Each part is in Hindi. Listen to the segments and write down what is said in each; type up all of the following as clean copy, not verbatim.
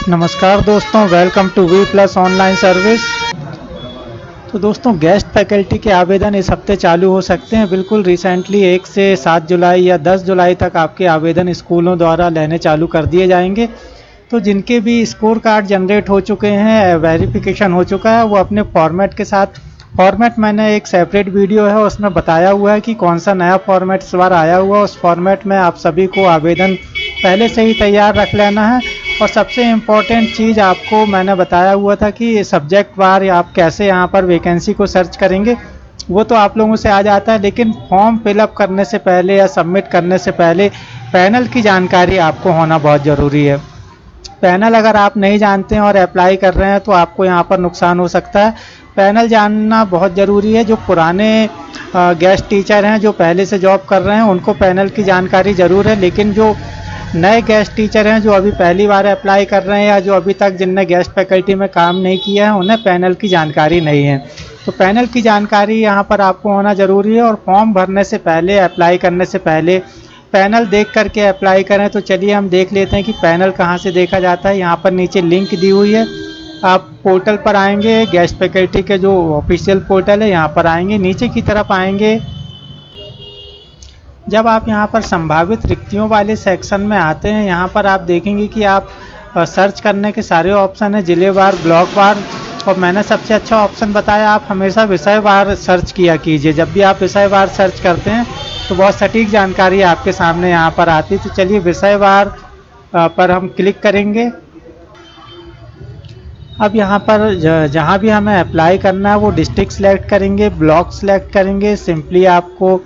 नमस्कार दोस्तों, welcome to V plus online service. तो दोस्तों, गेस्ट फैकल्टी के आवेदन इस हफ्ते चालू हो सकते हैं। बिल्कुल रिसेंटली 1 से 7 जुलाई या 10 जुलाई तक आपके आवेदन स्कूलों द्वारा लेने चालू कर दिए जाएंगे। तो जिनके भी स्कोर कार्ड जनरेट हो चुके हैं, वेरिफिकेशन हो चुका है, वो अपने फॉर्मेट के साथ, फॉर्मेट मैंने एक सेपरेट वीडियो है उसमें बताया हुआ है कि कौन सा नया फॉर्मेट इस बार आया हुआ है। उस फॉर्मेट में आप सभी को आवेदन पहले से ही तैयार रख लेना है। और सबसे इम्पॉर्टेंट चीज़ आपको मैंने बताया हुआ था कि सब्जेक्ट वार आप कैसे यहाँ पर वैकेंसी को सर्च करेंगे, वो तो आप लोगों से आ जाता है, लेकिन फॉर्म फिलअप करने से पहले या सबमिट करने से पहले पैनल की जानकारी आपको होना बहुत ज़रूरी है। पैनल अगर आप नहीं जानते हैं और अप्लाई कर रहे हैं तो आपको यहाँ पर नुकसान हो सकता है। पैनल जानना बहुत ज़रूरी है। जो पुराने गेस्ट टीचर हैं, जो पहले से जॉब कर रहे हैं, उनको पैनल की जानकारी ज़रूर है, लेकिन जो नए गेस्ट टीचर हैं, जो अभी पहली बार अप्लाई कर रहे हैं या जो अभी तक जिनने गेस्ट फैकल्टी में काम नहीं किया है, उन्हें पैनल की जानकारी नहीं है। तो पैनल की जानकारी यहाँ पर आपको होना ज़रूरी है। और फॉर्म भरने से पहले, अप्लाई करने से पहले पैनल देख करके अप्लाई करें। तो चलिए हम देख लेते हैं कि पैनल कहाँ से देखा जाता है। यहाँ पर नीचे लिंक दी हुई है, आप पोर्टल पर आएंगे, गेस्ट फैकल्टी के जो ऑफिशियल पोर्टल है यहाँ पर आएंगे, नीचे की तरफ आएंगे। जब आप यहाँ पर संभावित रिक्तियों वाले सेक्शन में आते हैं, यहाँ पर आप देखेंगे कि आप सर्च करने के सारे ऑप्शन हैं, जिलेवार, ब्लॉकवार, और मैंने सबसे अच्छा ऑप्शन बताया, आप हमेशा विषयवार सर्च किया कीजिए। जब भी आप विषयवार सर्च करते हैं तो बहुत सटीक जानकारी आपके सामने यहाँ पर आती है। तो चलिए विषयवार पर हम क्लिक करेंगे। अब यहाँ पर जहाँ भी हमें अप्लाई करना है वो डिस्ट्रिक्ट सेलेक्ट करेंगे, ब्लॉक सेलेक्ट करेंगे। सिंपली आपको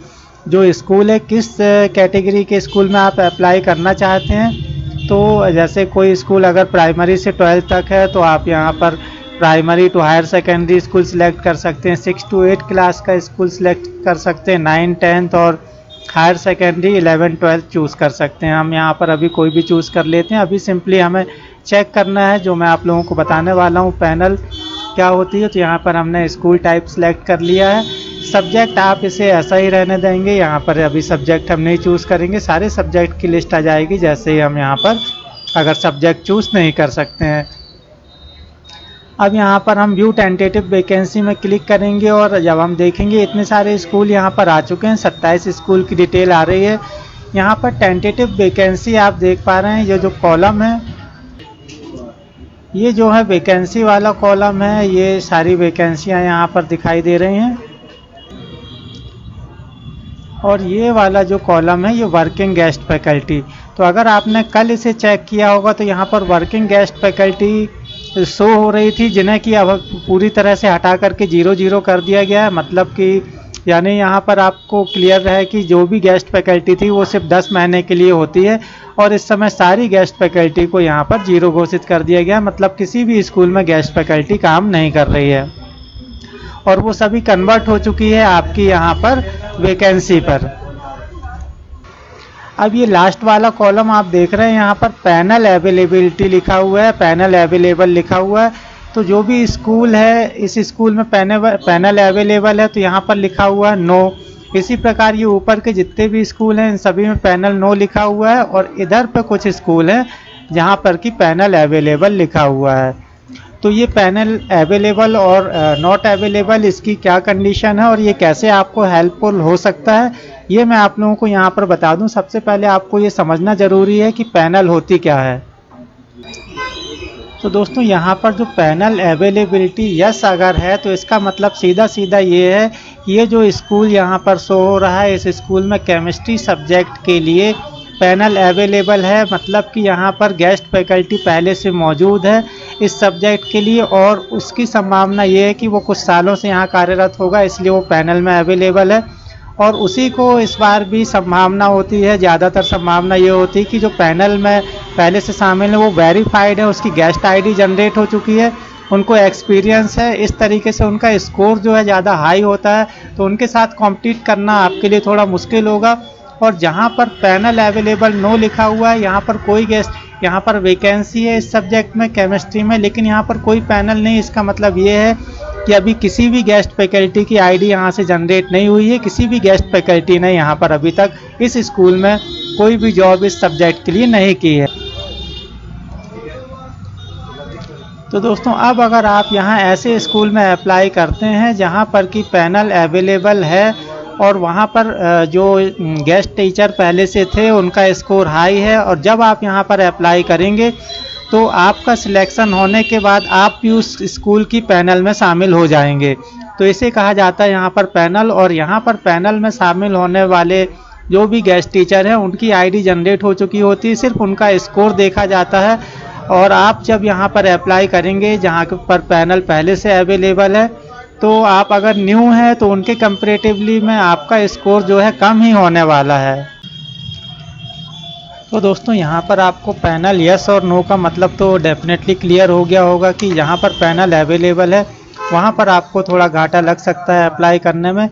जो स्कूल है, किस कैटेगरी के स्कूल में आप अप्लाई करना चाहते हैं, तो जैसे कोई स्कूल अगर प्राइमरी से 12th तक है तो आप यहाँ पर primary to higher secondary school select कर सकते हैं। 6 to 8 क्लास का स्कूल सेलेक्ट कर सकते हैं। 9, 10th और हायर सेकेंडरी 11, 12 चूज़ कर सकते हैं। हम यहाँ पर अभी कोई भी चूज़ कर लेते हैं। अभी सिंपली हमें चेक करना है, जो मैं आप लोगों को बताने वाला हूँ पैनल क्या होती है। तो यहाँ पर हमने स्कूल टाइप सेलेक्ट कर लिया है। सब्जेक्ट आप इसे ऐसा ही रहने देंगे। यहाँ पर अभी सब्जेक्ट हम नहीं चूज़ करेंगे, सारे सब्जेक्ट की लिस्ट आ जाएगी जैसे ही हम यहाँ पर अगर सब्जेक्ट चूज़ नहीं कर सकते हैं। अब यहाँ पर हम व्यू टेंटेटिव वैकेंसी में क्लिक करेंगे और जब हम देखेंगे इतने सारे स्कूल यहाँ पर आ चुके हैं, 27 स्कूल की डिटेल आ रही है। यहाँ पर टेंटेटिव वैकेंसी आप देख पा रहे हैं, ये जो कॉलम है, ये जो है वैकेंसी वाला कॉलम है, ये सारी वैकेंसियाँ यहाँ पर दिखाई दे रही हैं। और ये वाला जो कॉलम है ये वर्किंग गेस्ट फैकल्टी। तो अगर आपने कल इसे चेक किया होगा तो यहाँ पर वर्किंग गेस्ट फैकल्टी शो हो रही थी, जिन्हें कि अब पूरी तरह से हटा करके 0 कर दिया गया है। मतलब कि यानी यहाँ पर आपको क्लियर रहे कि जो भी गेस्ट फैकल्टी थी वो सिर्फ 10 महीने के लिए होती है, और इस समय सारी गेस्ट फैकल्टी को यहाँ पर 0 घोषित कर दिया गया। मतलब किसी भी स्कूल में गेस्ट फैकल्टी काम नहीं कर रही है, और वो सभी कन्वर्ट हो चुकी है आपकी यहाँ पर वैकेंसी पर। अब ये लास्ट वाला कॉलम आप देख रहे हैं, यहाँ पर पैनल अवेलेबिलिटी लिखा हुआ है, पैनल अवेलेबल लिखा हुआ है। तो जो भी स्कूल है, इस स्कूल में पैनल अवेलेबल है तो यहाँ पर लिखा हुआ है नो। इसी प्रकार ये ऊपर के जितने भी स्कूल हैं इन सभी में पैनल नो लिखा हुआ है, और इधर पे कुछ स्कूल हैं जहाँ पर कि पैनल अवेलेबल लिखा हुआ है। तो ये पैनल अवेलेबल और नॉट अवेलेबल, इसकी क्या कंडीशन है और ये कैसे आपको हेल्पफुल हो सकता है, ये मैं आप लोगों को यहाँ पर बता दूं। सबसे पहले आपको ये समझना ज़रूरी है कि पैनल होती क्या है। तो दोस्तों, यहाँ पर जो पैनल अवेलेबिलिटी यस अगर है तो इसका मतलब सीधा सीधा ये है कि ये जो स्कूल यहाँ पर शो हो रहा है, इस स्कूल में केमिस्ट्री सब्जेक्ट के लिए पैनल अवेलेबल है। मतलब कि यहाँ पर गेस्ट फैकल्टी पहले से मौजूद है इस सब्जेक्ट के लिए, और उसकी संभावना ये है कि वो कुछ सालों से यहाँ कार्यरत होगा, इसलिए वो पैनल में अवेलेबल है। और उसी को इस बार भी संभावना होती है, ज़्यादातर संभावना ये होती है कि जो पैनल में पहले से शामिल है वो वेरीफाइड है, उसकी गेस्ट आईडी जनरेट हो चुकी है, उनको एक्सपीरियंस है, इस तरीके से उनका स्कोर जो है ज़्यादा हाई होता है, तो उनके साथ कॉम्पिटिट करना आपके लिए थोड़ा मुश्किल होगा। और जहाँ पर पैनल अवेलेबल नो लिखा हुआ है, यहाँ पर कोई गेस्ट, यहाँ पर वैकेंसी है इस सब्जेक्ट में केमिस्ट्री में, लेकिन यहाँ पर कोई पैनल नहीं। इसका मतलब ये है कि अभी किसी भी गेस्ट फैकल्टी की आईडी यहाँ से जनरेट नहीं हुई है। किसी भी गेस्ट फैकल्टी ने यहाँ पर अभी तक इस स्कूल में कोई भी जॉब इस सब्जेक्ट के लिए नहीं की है। तो दोस्तों अब अगर आप यहाँ ऐसे स्कूल में अप्लाई करते हैं जहाँ पर कि पैनल अवेलेबल है और वहाँ पर जो गेस्ट टीचर पहले से थे उनका स्कोर हाई है, और जब आप यहाँ पर अप्लाई करेंगे तो आपका सिलेक्शन होने के बाद आप भी उस स्कूल की पैनल में शामिल हो जाएंगे। तो इसे कहा जाता है यहाँ पर पैनल। और यहाँ पर पैनल में शामिल होने वाले जो भी गेस्ट टीचर हैं उनकी आईडी जनरेट हो चुकी होती है, सिर्फ उनका स्कोर देखा जाता है। और आप जब यहाँ पर अप्लाई करेंगे जहाँ पर पैनल पहले से अवेलेबल है, तो आप अगर न्यू हैं तो उनके कंपैरेटिवली में आपका स्कोर जो है कम ही होने वाला है। तो दोस्तों यहाँ पर आपको पैनल यस और नो का मतलब तो डेफिनेटली क्लियर हो गया होगा कि जहाँ पर पैनल अवेलेबल है वहाँ पर आपको थोड़ा घाटा लग सकता है अप्लाई करने में।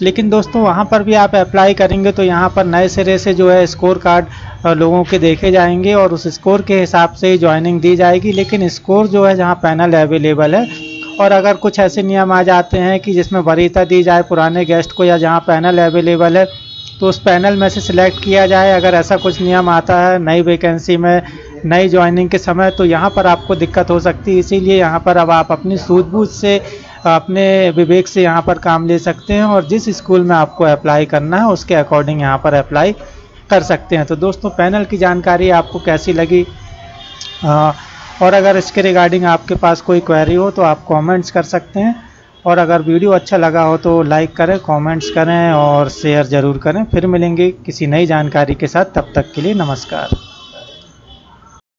लेकिन दोस्तों वहाँ पर भी आप अप्लाई करेंगे तो यहाँ पर नए सिरे से जो है स्कोर कार्ड लोगों के देखे जाएंगे और उस स्कोर के हिसाब से ही ज्वाइनिंग दी जाएगी। लेकिन स्कोर जो है जहाँ पैनल अवेलेबल है, और अगर कुछ ऐसे नियम आ जाते हैं कि जिसमें वरीयता दी जाए पुराने गेस्ट को या जहाँ पैनल अवेलेबल है तो उस पैनल में से सिलेक्ट किया जाए, अगर ऐसा कुछ नियम आता है नई वैकेंसी में नई ज्वाइनिंग के समय, तो यहाँ पर आपको दिक्कत हो सकती है। इसीलिए यहाँ पर अब आप अपनी सूझबूझ से अपने विवेक से यहाँ पर काम ले सकते हैं और जिस स्कूल में आपको अप्लाई करना है उसके अकॉर्डिंग यहाँ पर अप्लाई कर सकते हैं। तो दोस्तों पैनल की जानकारी आपको कैसी लगी, और अगर इसके रिगार्डिंग आपके पास कोई क्वेरी हो तो आप कमेंट्स कर सकते हैं। और अगर वीडियो अच्छा लगा हो तो लाइक करें, कमेंट्स करें और शेयर ज़रूर करें। फिर मिलेंगे किसी नई जानकारी के साथ, तब तक के लिए नमस्कार।